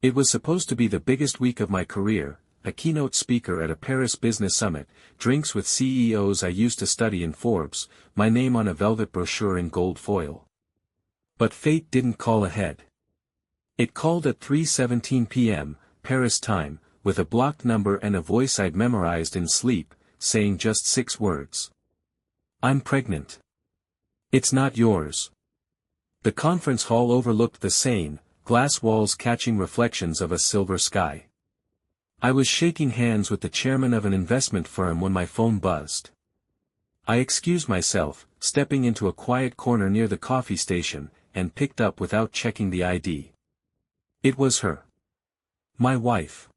It was supposed to be the biggest week of my career, a keynote speaker at a Paris business summit, drinks with CEOs I used to study in Forbes, my name on a velvet brochure in gold foil. But fate didn't call ahead. It called at 3:17 p.m., Paris time, with a blocked number and a voice I'd memorized in sleep, saying just 6 words. I'm pregnant. It's not yours. The conference hall overlooked the Seine, glass walls catching reflections of a silver sky. I was shaking hands with the chairman of an investment firm when my phone buzzed. I excused myself, stepping into a quiet corner near the coffee station, and picked up without checking the ID. It was her. My wife.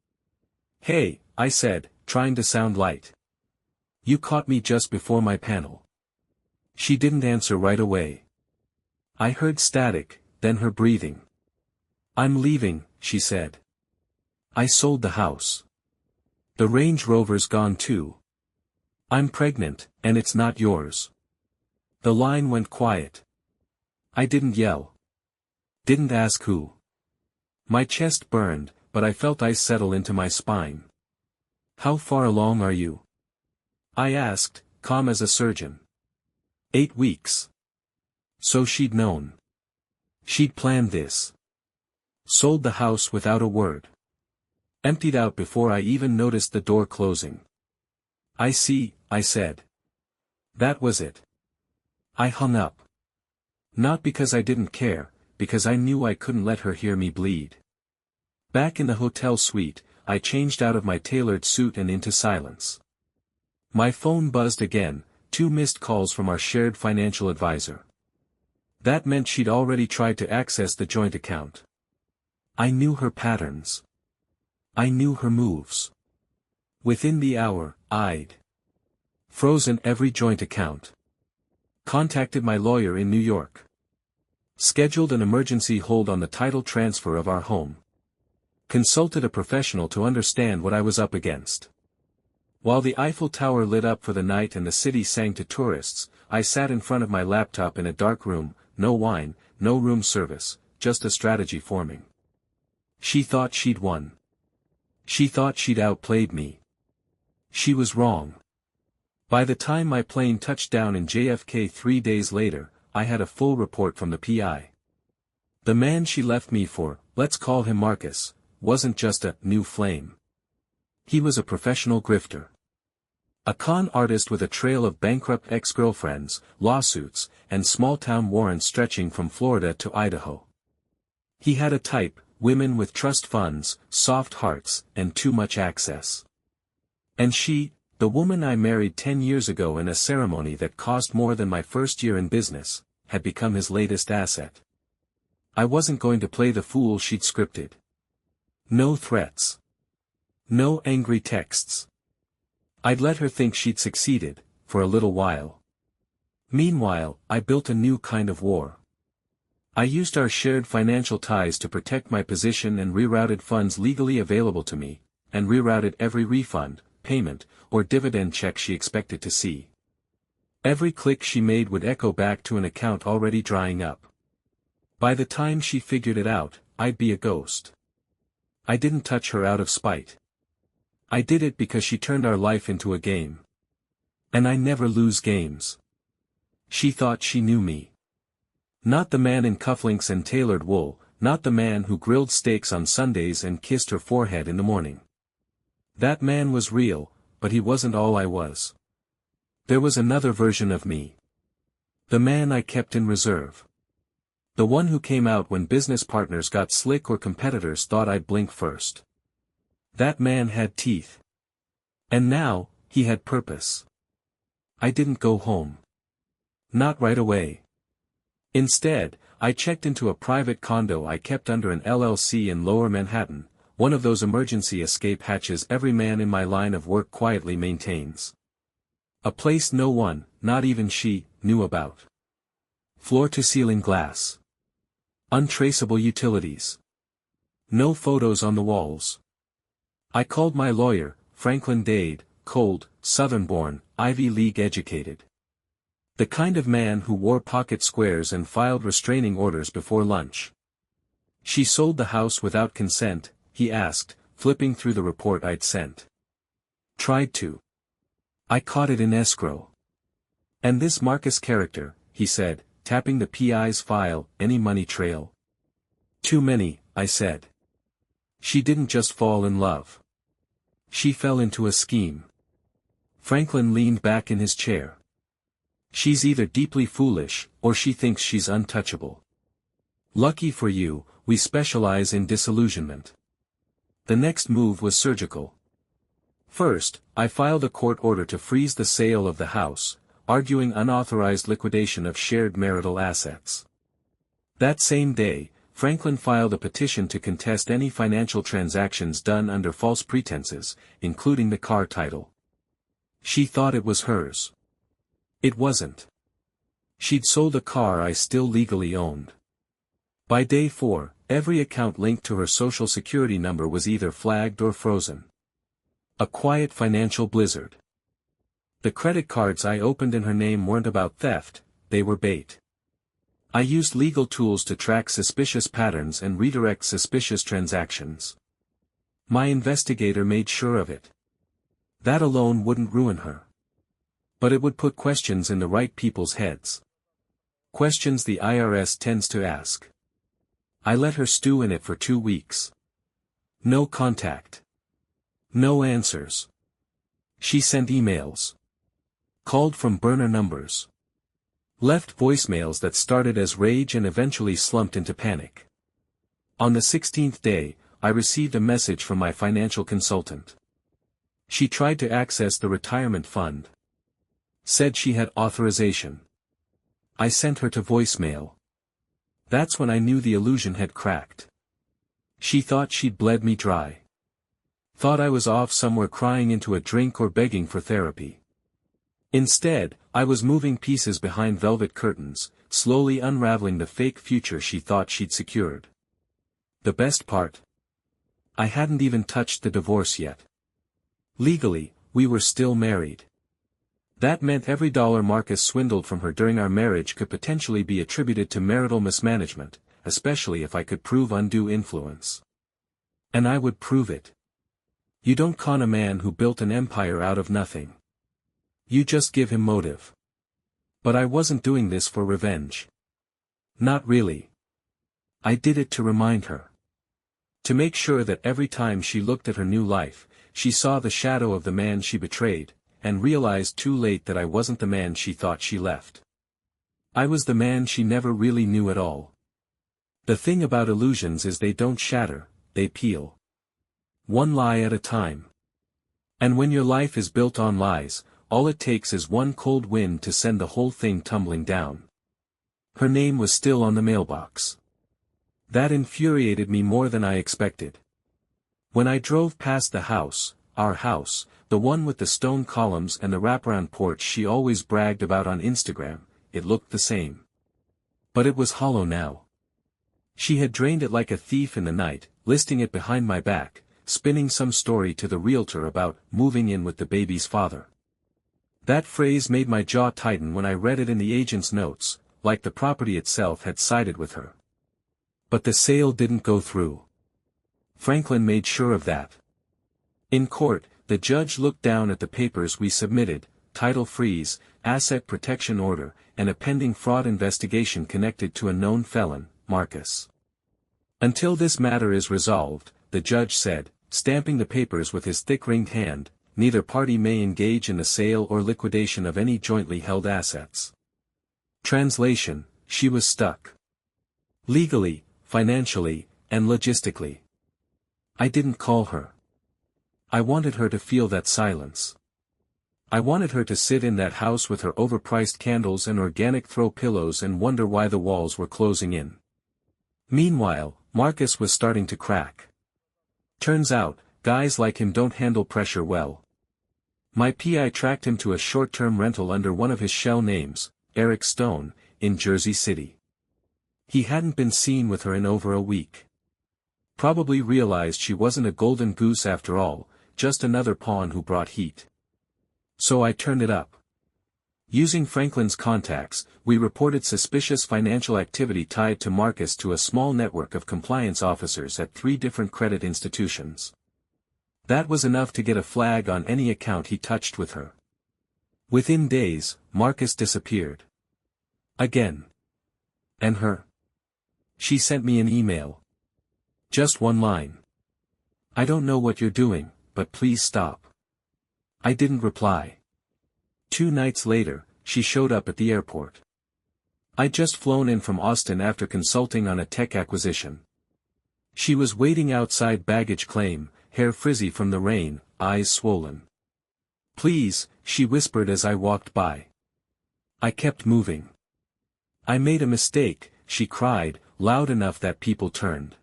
Hey, I said, trying to sound light. You caught me just before my panel. She didn't answer right away. I heard static, then her breathing. I'm leaving, she said. I sold the house. The Range Rover's gone too. I'm pregnant, and it's not yours. The line went quiet. I didn't yell. Didn't ask who. My chest burned, but I felt ice settle into my spine. How far along are you? I asked, calm as a surgeon. 8 weeks. So she'd known. She'd planned this. Sold the house without a word. Emptied out before I even noticed the door closing. I see, I said. That was it. I hung up. Not because I didn't care, because I knew I couldn't let her hear me bleed. Back in the hotel suite, I changed out of my tailored suit and into silence. My phone buzzed again, 2 missed calls from our shared financial advisor. That meant she'd already tried to access the joint account. I knew her patterns. I knew her moves. Within the hour, I'd frozen every joint account. Contacted my lawyer in New York. Scheduled an emergency hold on the title transfer of our home. Consulted a professional to understand what I was up against. While the Eiffel Tower lit up for the night and the city sang to tourists, I sat in front of my laptop in a dark room, no wine, no room service, just a strategy forming. She thought she'd won. She thought she'd outplayed me. She was wrong. By the time my plane touched down in JFK 3 days later, I had a full report from the PI. The man she left me for, let's call him Marcus, wasn't just a new flame. He was a professional grifter. A con artist with a trail of bankrupt ex-girlfriends, lawsuits, and small-town warrants stretching from Florida to Idaho. He had a type, women with trust funds, soft hearts, and too much access. And she, the woman I married 10 years ago in a ceremony that cost more than my first year in business, had become his latest asset. I wasn't going to play the fool she'd scripted. No threats. No angry texts. I'd let her think she'd succeeded, for a little while. Meanwhile, I built a new kind of war. I used our shared financial ties to protect my position and rerouted funds legally available to me, and rerouted every refund, payment, or dividend check she expected to see. Every click she made would echo back to an account already drying up. By the time she figured it out, I'd be a ghost. I didn't touch her out of spite. I did it because she turned our life into a game. And I never lose games. She thought she knew me. Not the man in cufflinks and tailored wool, not the man who grilled steaks on Sundays and kissed her forehead in the morning. That man was real, but he wasn't all I was. There was another version of me. The man I kept in reserve. The one who came out when business partners got slick or competitors thought I'd blink first. That man had teeth. And now, he had purpose. I didn't go home. Not right away. Instead, I checked into a private condo I kept under an LLC in Lower Manhattan, one of those emergency escape hatches every man in my line of work quietly maintains. A place no one, not even she, knew about. Floor-to-ceiling glass. Untraceable utilities. No photos on the walls. I called my lawyer, Franklin Dade, cold, Southern-born, Ivy League educated. The kind of man who wore pocket squares and filed restraining orders before lunch. She sold the house without consent, he asked, flipping through the report I'd sent. Tried to. I caught it in escrow. And this Marcus character, he said, tapping the PI's file, any money trail? Too many, I said. She didn't just fall in love. She fell into a scheme. Franklin leaned back in his chair. She's either deeply foolish, or she thinks she's untouchable. Lucky for you, we specialize in disillusionment. The next move was surgical. First, I filed a court order to freeze the sale of the house, arguing unauthorized liquidation of shared marital assets. That same day, Franklin filed a petition to contest any financial transactions done under false pretenses, including the car title. She thought it was hers. It wasn't. She'd sold a car I still legally owned. By day 4, every account linked to her social security number was either flagged or frozen. A quiet financial blizzard. The credit cards I opened in her name weren't about theft, they were bait. I used legal tools to track suspicious patterns and redirect suspicious transactions. My investigator made sure of it. That alone wouldn't ruin her. But it would put questions in the right people's heads. Questions the IRS tends to ask. I let her stew in it for 2 weeks. No contact. No answers. She sent emails. Called from burner numbers. Left voicemails that started as rage and eventually slumped into panic. On the 16th day, I received a message from my financial consultant. She tried to access the retirement fund. Said she had authorization. I sent her to voicemail. That's when I knew the illusion had cracked. She thought she'd bled me dry. Thought I was off somewhere crying into a drink or begging for therapy. Instead, I was moving pieces behind velvet curtains, slowly unraveling the fake future she thought she'd secured. The best part? I hadn't even touched the divorce yet. Legally, we were still married. That meant every dollar Marcus swindled from her during our marriage could potentially be attributed to marital mismanagement, especially if I could prove undue influence. And I would prove it. You don't con a man who built an empire out of nothing. You just give him motive. But I wasn't doing this for revenge. Not really. I did it to remind her. To make sure that every time she looked at her new life, she saw the shadow of the man she betrayed, and realized too late that I wasn't the man she thought she left. I was the man she never really knew at all. The thing about illusions is they don't shatter, they peel. One lie at a time. And when your life is built on lies, all it takes is one cold wind to send the whole thing tumbling down. Her name was still on the mailbox. That infuriated me more than I expected. When I drove past the house, our house, the one with the stone columns and the wraparound porch she always bragged about on Instagram, it looked the same. But it was hollow now. She had drained it like a thief in the night, listing it behind my back, spinning some story to the realtor about moving in with the baby's father. That phrase made my jaw tighten when I read it in the agent's notes, like the property itself had sided with her. But the sale didn't go through. Franklin made sure of that. In court, the judge looked down at the papers we submitted, title freeze, asset protection order, and a pending fraud investigation connected to a known felon, Marcus. Until this matter is resolved, the judge said, stamping the papers with his thick-ringed hand, neither party may engage in the sale or liquidation of any jointly held assets. Translation, she was stuck. Legally, financially, and logistically. I didn't call her. I wanted her to feel that silence. I wanted her to sit in that house with her overpriced candles and organic throw pillows and wonder why the walls were closing in. Meanwhile, Marcus was starting to crack. Turns out, guys like him don't handle pressure well. My PI tracked him to a short-term rental under one of his shell names, Eric Stone, in Jersey City. He hadn't been seen with her in over a week. Probably realized she wasn't a golden goose after all, just another pawn who brought heat. So I turned it up. Using Franklin's contacts, we reported suspicious financial activity tied to Marcus to a small network of compliance officers at 3 different credit institutions. That was enough to get a flag on any account he touched with her. Within days, Marcus disappeared. Again. And her. She sent me an email. Just one line. "I don't know what you're doing, but please stop." I didn't reply. 2 nights later, she showed up at the airport. I'd just flown in from Austin after consulting on a tech acquisition. She was waiting outside baggage claim, hair frizzy from the rain, eyes swollen. "Please," she whispered as I walked by. I kept moving. "I made a mistake," she cried, loud enough that people turned.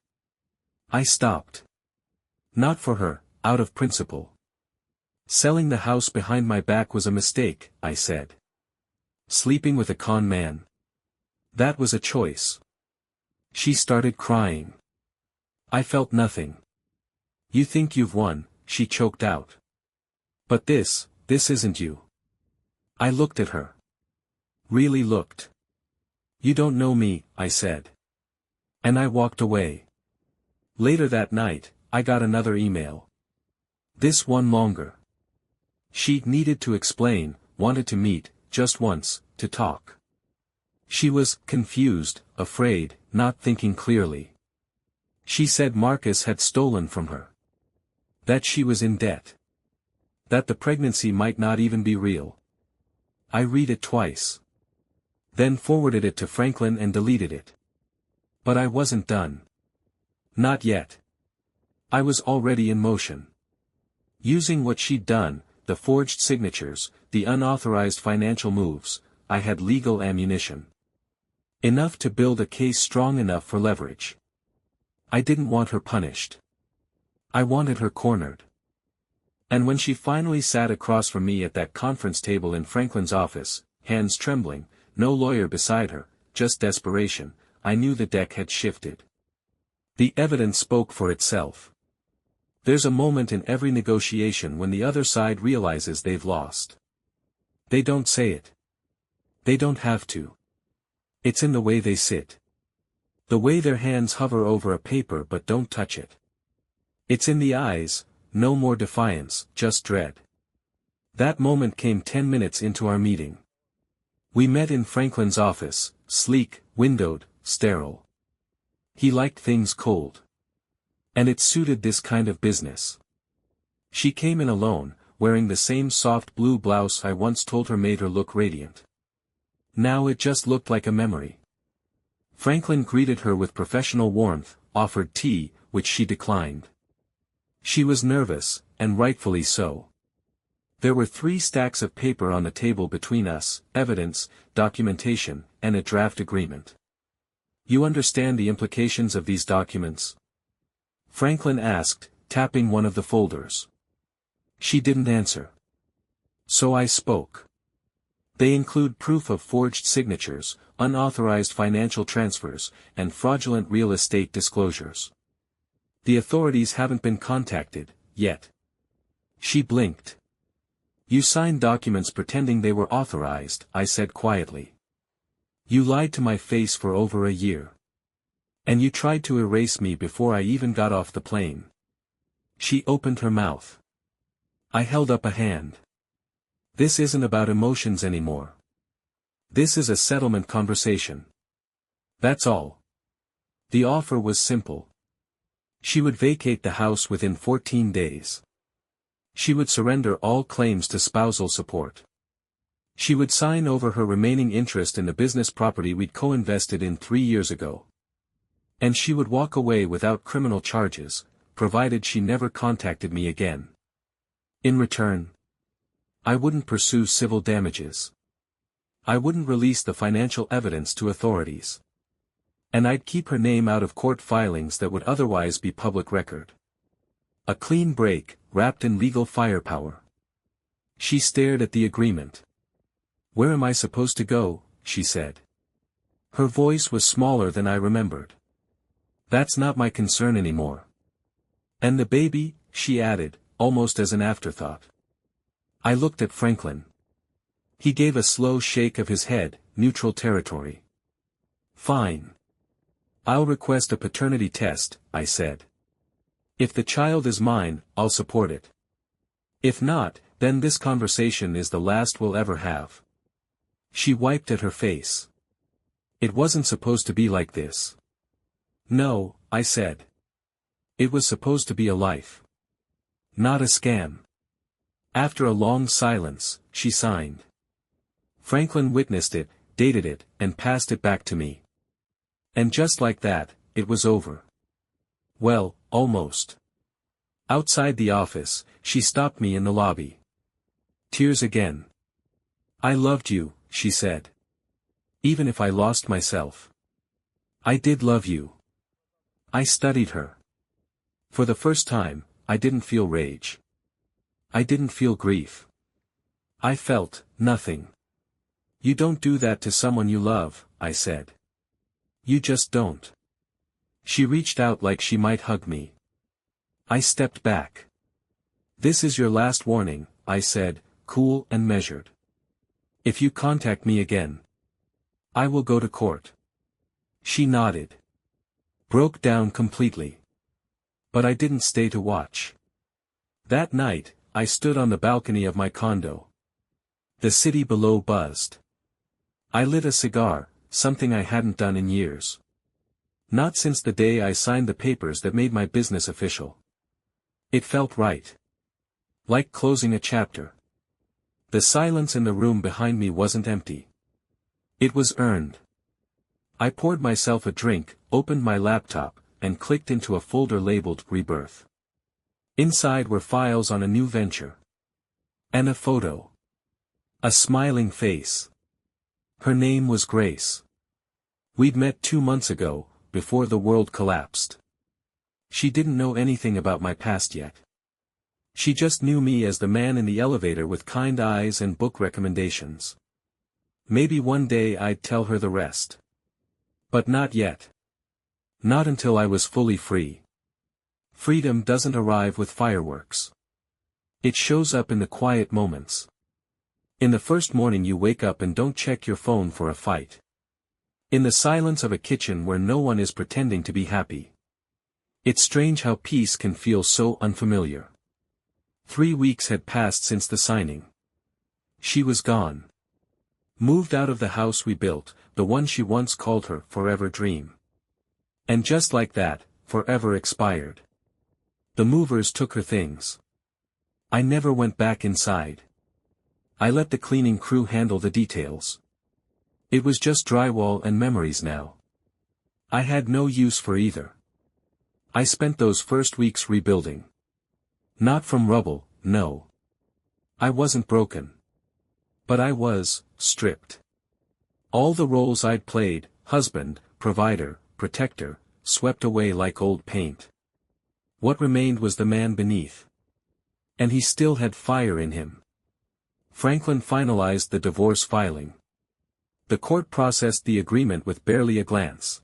I stopped. Not for her, out of principle. "Selling the house behind my back was a mistake," I said. "Sleeping with a con man. That was a choice." She started crying. I felt nothing. "You think you've won," she choked out. "But this isn't you." I looked at her. Really looked. "You don't know me," I said. And I walked away. Later that night, I got another email. This one longer. She needed to explain, wanted to meet, just once, to talk. She was confused, afraid, not thinking clearly. She said Marcus had stolen from her. That she was in debt. That the pregnancy might not even be real. I read it twice. Then forwarded it to Franklin and deleted it. But I wasn't done. Not yet. I was already in motion. Using what she'd done, the forged signatures, the unauthorized financial moves, I had legal ammunition. Enough to build a case strong enough for leverage. I didn't want her punished. I wanted her cornered. And when she finally sat across from me at that conference table in Franklin's office, hands trembling, no lawyer beside her, just desperation, I knew the deck had shifted. The evidence spoke for itself. There's a moment in every negotiation when the other side realizes they've lost. They don't say it. They don't have to. It's in the way they sit. The way their hands hover over a paper but don't touch it. It's in the eyes, no more defiance, just dread. That moment came 10 minutes into our meeting. We met in Franklin's office, sleek, windowed, sterile. He liked things cold. And it suited this kind of business. She came in alone, wearing the same soft blue blouse I once told her made her look radiant. Now it just looked like a memory. Franklin greeted her with professional warmth, offered tea, which she declined. She was nervous, and rightfully so. There were 3 stacks of paper on the table between us, evidence, documentation, and a draft agreement. "You understand the implications of these documents?" Franklin asked, tapping one of the folders. She didn't answer. So I spoke. They include proof of forged signatures, unauthorized financial transfers, and fraudulent real estate disclosures. The authorities haven't been contacted, yet. She blinked. "You signed documents pretending they were authorized," I said quietly. "You lied to my face for over a year. And you tried to erase me before I even got off the plane." She opened her mouth. I held up a hand. "This isn't about emotions anymore. This is a settlement conversation. That's all." The offer was simple. She would vacate the house within 14 days. She would surrender all claims to spousal support. She would sign over her remaining interest in the business property we'd co-invested in 3 years ago. And she would walk away without criminal charges, provided she never contacted me again. In return, I wouldn't pursue civil damages. I wouldn't release the financial evidence to authorities. And I'd keep her name out of court filings that would otherwise be public record. A clean break, wrapped in legal firepower. She stared at the agreement. "Where am I supposed to go?" she said. Her voice was smaller than I remembered. "That's not my concern anymore." "And the baby?" she added, almost as an afterthought. I looked at Franklin. He gave a slow shake of his head, neutral territory. Fine. I'll request a paternity test, I said. If the child is mine, I'll support it. If not, then this conversation is the last we'll ever have. She wiped at her face. It wasn't supposed to be like this. No, I said. It was supposed to be a life. Not a scam. After a long silence, she signed. Franklin witnessed it, dated it, and passed it back to me. And just like that, it was over. Well, almost. Outside the office, she stopped me in the lobby. Tears again. I loved you, she said. Even if I lost myself. I did love you. I studied her. For the first time, I didn't feel rage. I didn't feel grief. I felt nothing. You don't do that to someone you love, I said. You just don't. She reached out like she might hug me. I stepped back. This is your last warning, I said, cool and measured. If you contact me again, I will go to court. She nodded. Broke down completely. But I didn't stay to watch. That night, I stood on the balcony of my condo. The city below buzzed. I lit a cigar, something I hadn't done in years. Not since the day I signed the papers that made my business official. It felt right. Like closing a chapter. The silence in the room behind me wasn't empty. It was earned. I poured myself a drink, opened my laptop, and clicked into a folder labeled Rebirth. Inside were files on a new venture. And a photo. A smiling face. Her name was Grace. We'd met 2 months ago, before the world collapsed. She didn't know anything about my past yet. She just knew me as the man in the elevator with kind eyes and book recommendations. Maybe one day I'd tell her the rest. But not yet. Not until I was fully free. Freedom doesn't arrive with fireworks. It shows up in the quiet moments. In the first morning you wake up and don't check your phone for a fight. In the silence of a kitchen where no one is pretending to be happy. It's strange how peace can feel so unfamiliar. 3 weeks had passed since the signing. She was gone. Moved out of the house we built, the one she once called her forever dream. And just like that, forever expired. The movers took her things. I never went back inside. I let the cleaning crew handle the details. It was just drywall and memories now. I had no use for either. I spent those first weeks rebuilding. Not from rubble, no. I wasn't broken. But I was, stripped. All the roles I'd played, husband, provider, protector, swept away like old paint. What remained was the man beneath. And he still had fire in him. Franklin finalized the divorce filing. The court processed the agreement with barely a glance.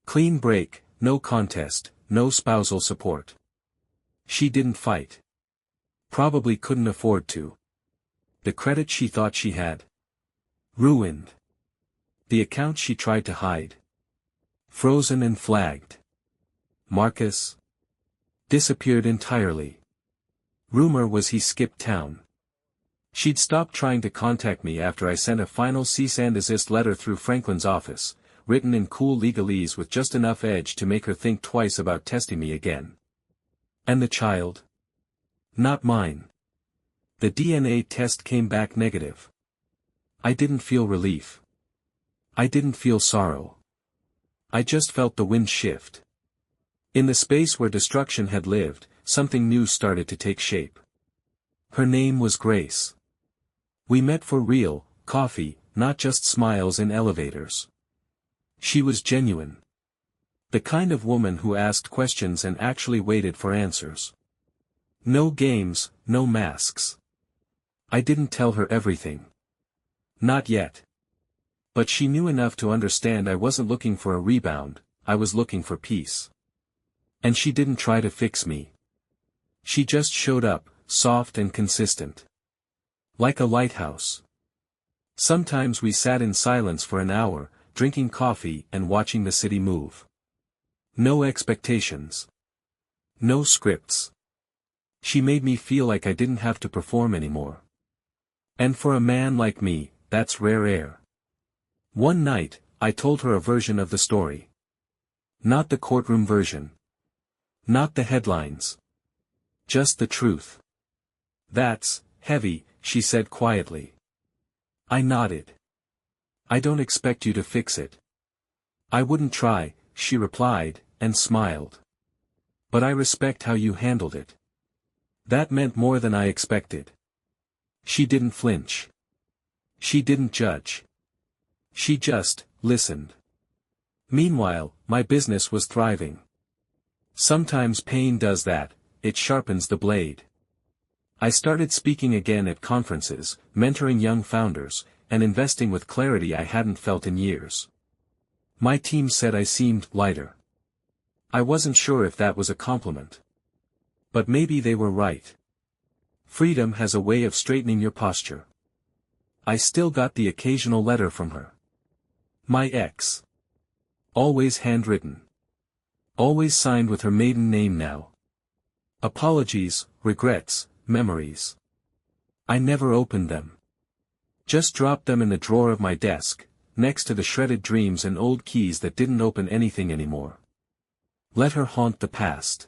Clean break, no contest, no spousal support. She didn't fight. Probably couldn't afford to. The credit she thought she had. Ruined. The account she tried to hide. Frozen and flagged. Marcus. Disappeared entirely. Rumor was he skipped town. She'd stopped trying to contact me after I sent a final cease and desist letter through Franklin's office, written in cool legalese with just enough edge to make her think twice about testing me again. And the child? Not mine. The DNA test came back negative. I didn't feel relief. I didn't feel sorrow. I just felt the wind shift. In the space where destruction had lived, something new started to take shape. Her name was Grace. We met for real, coffee, not just smiles in elevators. She was genuine. The kind of woman who asked questions and actually waited for answers. No games, no masks. I didn't tell her everything. Not yet. But she knew enough to understand I wasn't looking for a rebound, I was looking for peace. And she didn't try to fix me. She just showed up, soft and consistent. Like a lighthouse. Sometimes we sat in silence for an hour, drinking coffee and watching the city move. No expectations. No scripts. She made me feel like I didn't have to perform anymore. And for a man like me, that's rare air. One night, I told her a version of the story. Not the courtroom version. Not the headlines. Just the truth. That's heavy, she said quietly. I nodded. I don't expect you to fix it. I wouldn't try, she replied, and smiled. But I respect how you handled it. That meant more than I expected. She didn't flinch. She didn't judge. She just listened. Meanwhile, my business was thriving. Sometimes pain does that, it sharpens the blade. I started speaking again at conferences, mentoring young founders, and investing with clarity I hadn't felt in years. My team said I seemed lighter. I wasn't sure if that was a compliment. But maybe they were right. Freedom has a way of straightening your posture. I still got the occasional letter from her. My ex. Always handwritten. Always signed with her maiden name now. Apologies, regrets, memories. I never opened them. Just dropped them in the drawer of my desk, next to the shredded dreams and old keys that didn't open anything anymore. Let her haunt the past.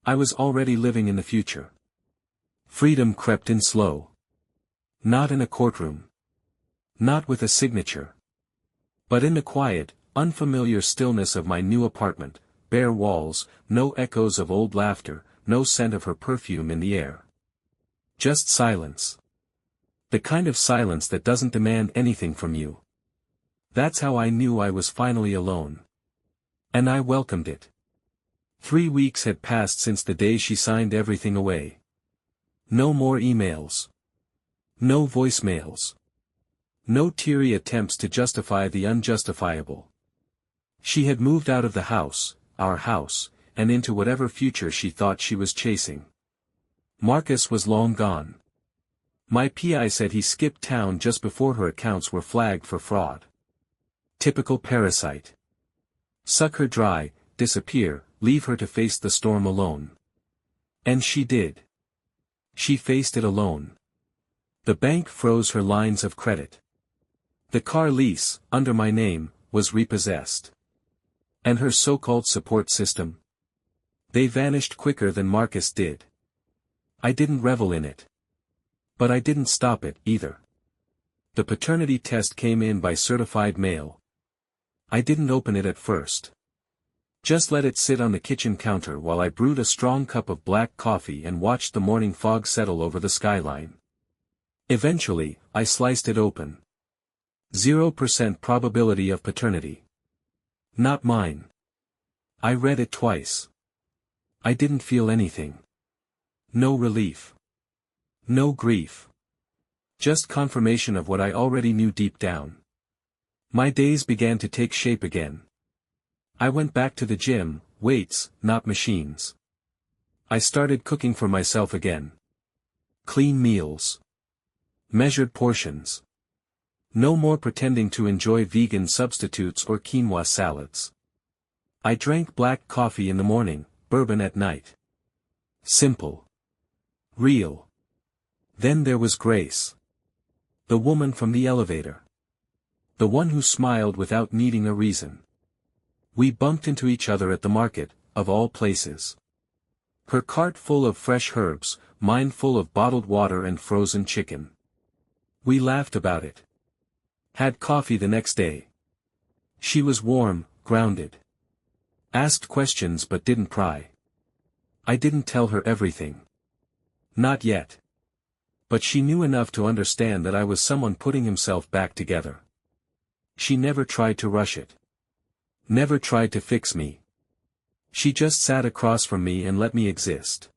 I was already living in the future. Freedom crept in slow. Not in a courtroom. Not with a signature. But in the quiet, unfamiliar stillness of my new apartment, bare walls, no echoes of old laughter, no scent of her perfume in the air. Just silence. The kind of silence that doesn't demand anything from you. That's how I knew I was finally alone. And I welcomed it. 3 weeks had passed since the day she signed everything away. No more emails. No voicemails. No teary attempts to justify the unjustifiable. She had moved out of the house, our house, and into whatever future she thought she was chasing. Marcus was long gone. My PI said he skipped town just before her accounts were flagged for fraud. Typical parasite. Suck her dry, disappear, leave her to face the storm alone. And she did. She faced it alone. The bank froze her lines of credit. The car lease, under my name, was repossessed. And her so-called support system? They vanished quicker than Marcus did. I didn't revel in it. But I didn't stop it, either. The paternity test came in by certified mail. I didn't open it at first. Just let it sit on the kitchen counter while I brewed a strong cup of black coffee and watched the morning fog settle over the skyline. Eventually, I sliced it open. 0% probability of paternity. Not mine. I read it twice. I didn't feel anything. No relief. No grief. Just confirmation of what I already knew deep down. My days began to take shape again. I went back to the gym, weights, not machines. I started cooking for myself again. Clean meals. Measured portions. No more pretending to enjoy vegan substitutes or quinoa salads. I drank black coffee in the morning, bourbon at night. Simple. Real. Then there was Grace. The woman from the elevator. The one who smiled without needing a reason. We bumped into each other at the market, of all places. Her cart full of fresh herbs, mine full of bottled water and frozen chicken. We laughed about it. Had coffee the next day. She was warm, grounded. Asked questions but didn't pry. I didn't tell her everything. Not yet. But she knew enough to understand that I was someone putting himself back together. She never tried to rush it. Never tried to fix me. She just sat across from me and let me exist.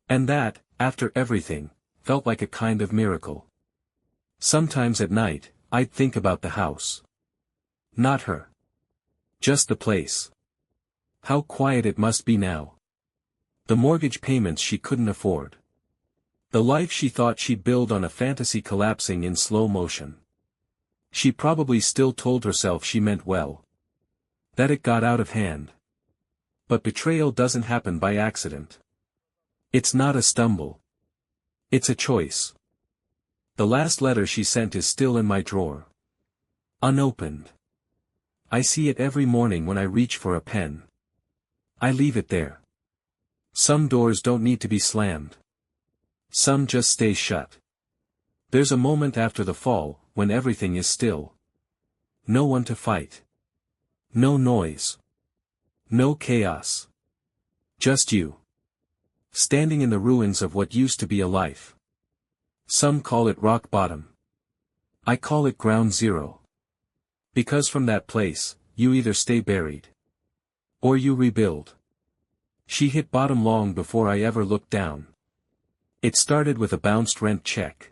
And that, after everything, felt like a kind of miracle. Sometimes at night, I'd think about the house. Not her. Just the place. How quiet it must be now. The mortgage payments she couldn't afford. The life she thought she'd build on a fantasy collapsing in slow motion. She probably still told herself she meant well. That it got out of hand. But betrayal doesn't happen by accident. It's not a stumble. It's a choice. The last letter she sent is still in my drawer. Unopened. I see it every morning when I reach for a pen. I leave it there. Some doors don't need to be slammed. Some just stay shut. There's a moment after the fall, when everything is still. No one to fight. No noise. No chaos. Just you. Standing in the ruins of what used to be a life. Some call it rock bottom. I call it ground zero. Because from that place, you either stay buried. Or you rebuild. She hit bottom long before I ever looked down. It started with a bounced rent check.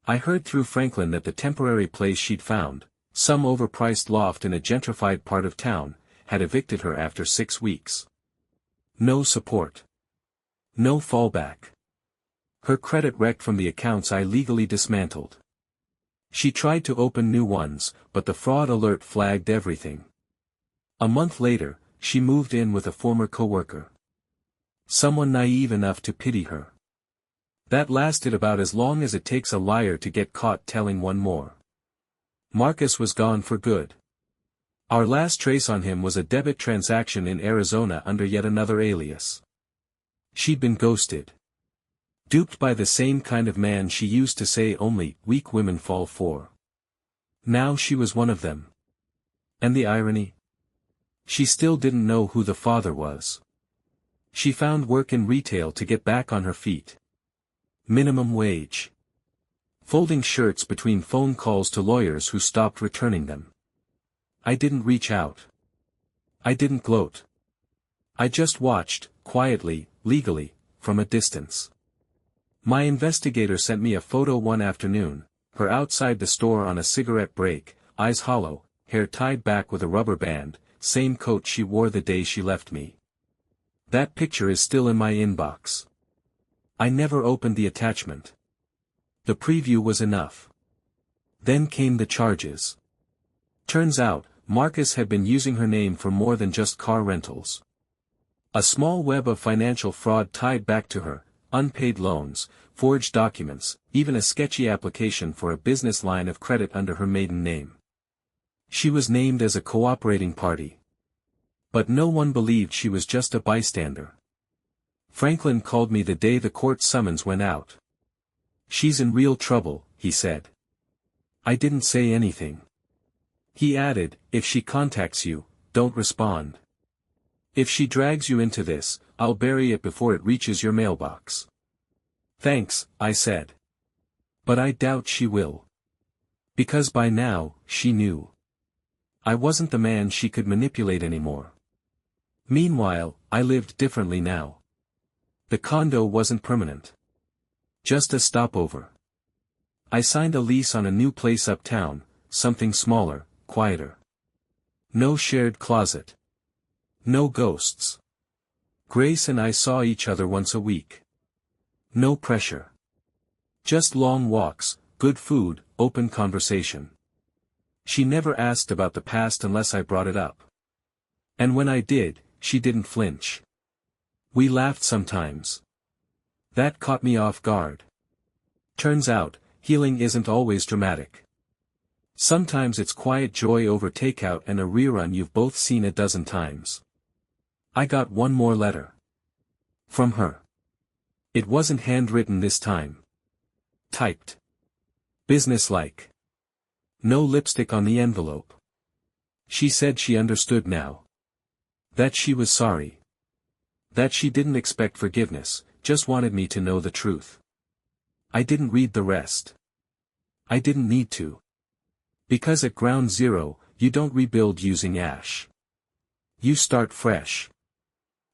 I heard through Franklin that the temporary place she'd found, some overpriced loft in a gentrified part of town, had evicted her after 6 weeks. No support. No fallback. Her credit wrecked from the accounts I legally dismantled. She tried to open new ones, but the fraud alert flagged everything. A month later, she moved in with a former coworker. Someone naive enough to pity her. That lasted about as long as it takes a liar to get caught telling one more. Marcus was gone for good. Our last trace on him was a debit transaction in Arizona under yet another alias. She'd been ghosted. Duped by the same kind of man she used to say only weak women fall for. Now she was one of them. And the irony? She still didn't know who the father was. She found work in retail to get back on her feet. Minimum wage. Folding shirts between phone calls to lawyers who stopped returning them. I didn't reach out. I didn't gloat. I just watched, quietly, legally, from a distance. My investigator sent me a photo one afternoon, her outside the store on a cigarette break, eyes hollow, hair tied back with a rubber band, same coat she wore the day she left me. That picture is still in my inbox. I never opened the attachment. The preview was enough. Then came the charges. Turns out, Marcus had been using her name for more than just car rentals. A small web of financial fraud tied back to her, unpaid loans, forged documents, even a sketchy application for a business line of credit under her maiden name. She was named as a cooperating party. But no one believed she was just a bystander. Franklin called me the day the court summons went out. She's in real trouble, he said. I didn't say anything. He added, if she contacts you, don't respond. If she drags you into this, I'll bury it before it reaches your mailbox. Thanks, I said. But I doubt she will. Because by now, she knew. I wasn't the man she could manipulate anymore. Meanwhile, I lived differently now. The condo wasn't permanent. Just a stopover. I signed a lease on a new place uptown, something smaller, quieter. No shared closet. No ghosts. Grace and I saw each other once a week. No pressure. Just long walks, good food, open conversation. She never asked about the past unless I brought it up. And when I did, she didn't flinch. We laughed sometimes. That caught me off guard. Turns out, healing isn't always dramatic. Sometimes it's quiet joy over takeout and a rerun you've both seen a dozen times. I got one more letter. From her. It wasn't handwritten this time. Typed. Businesslike. No lipstick on the envelope. She said she understood now. That she was sorry. That she didn't expect forgiveness, just wanted me to know the truth. I didn't read the rest. I didn't need to. Because at ground zero, you don't rebuild using ash. You start fresh.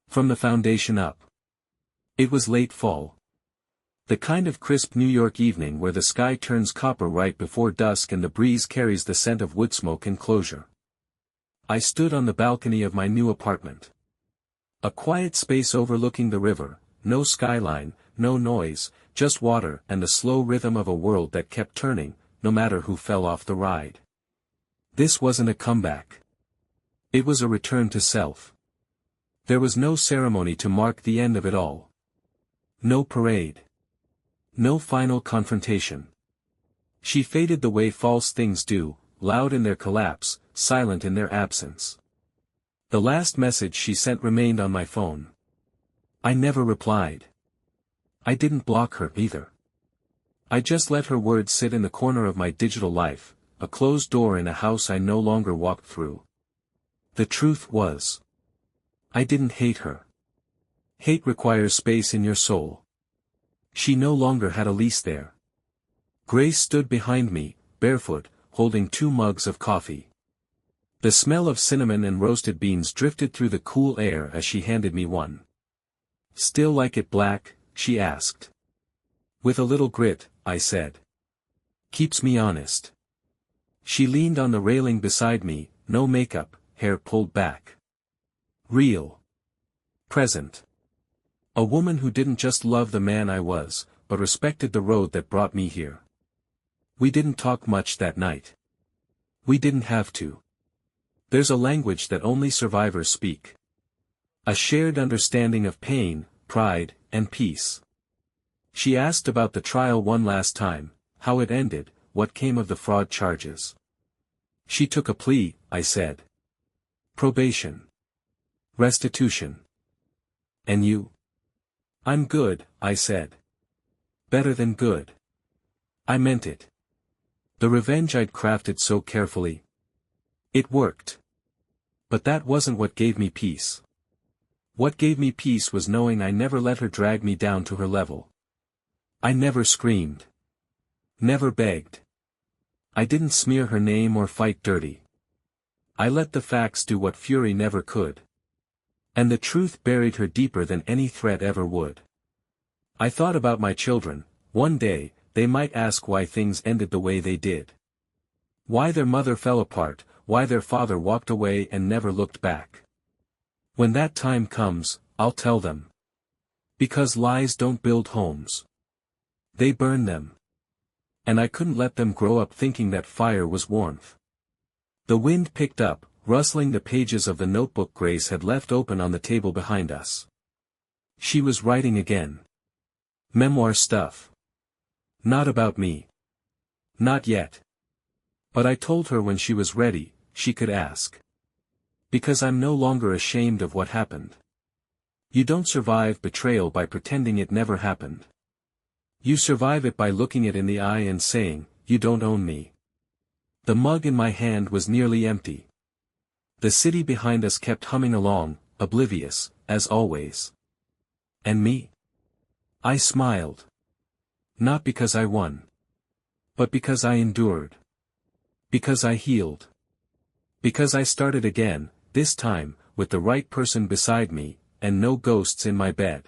From the foundation up. It was late fall. The kind of crisp New York evening where the sky turns copper right before dusk and the breeze carries the scent of wood smoke and closure. I stood on the balcony of my new apartment. A quiet space overlooking the river, no skyline, no noise, just water and the slow rhythm of a world that kept turning, no matter who fell off the ride. This wasn't a comeback. It was a return to self. There was no ceremony to mark the end of it all. No parade. No final confrontation. She faded the way false things do, loud in their collapse, silent in their absence. The last message she sent remained on my phone. I never replied. I didn't block her either. I just let her words sit in the corner of my digital life, a closed door in a house I no longer walked through. The truth was, I didn't hate her. Hate requires space in your soul. She no longer had a lease there. Grace stood behind me, barefoot, holding 2 mugs of coffee. The smell of cinnamon and roasted beans drifted through the cool air as she handed me one. Still like it black? She asked. With a little grit, I said. Keeps me honest. She leaned on the railing beside me, no makeup, hair pulled back. Real. Present. A woman who didn't just love the man I was, but respected the road that brought me here. We didn't talk much that night. We didn't have to. There's a language that only survivors speak. A shared understanding of pain, pride, and peace. She asked about the trial one last time, how it ended, what came of the fraud charges. She took a plea, I said. Probation. Restitution. And you? I'm good, I said. Better than good. I meant it. The revenge I'd crafted so carefully. It worked. But that wasn't what gave me peace. What gave me peace was knowing I never let her drag me down to her level. I never screamed. Never begged. I didn't smear her name or fight dirty. I let the facts do what fury never could. And the truth buried her deeper than any threat ever would. I thought about my children. One day, they might ask why things ended the way they did. Why their mother fell apart, why their father walked away and never looked back. When that time comes, I'll tell them. Because lies don't build homes. They burn them. And I couldn't let them grow up thinking that fire was warmth. The wind picked up, rustling the pages of the notebook Grace had left open on the table behind us. She was writing again. Memoir stuff. Not about me. Not yet. But I told her when she was ready, she could ask. Because I'm no longer ashamed of what happened. You don't survive betrayal by pretending it never happened. You survive it by looking it in the eye and saying, you don't own me. The mug in my hand was nearly empty. The city behind us kept humming along, oblivious, as always. And me? I smiled. Not because I won. But because I endured. Because I healed. Because I started again, this time, with the right person beside me, and no ghosts in my bed.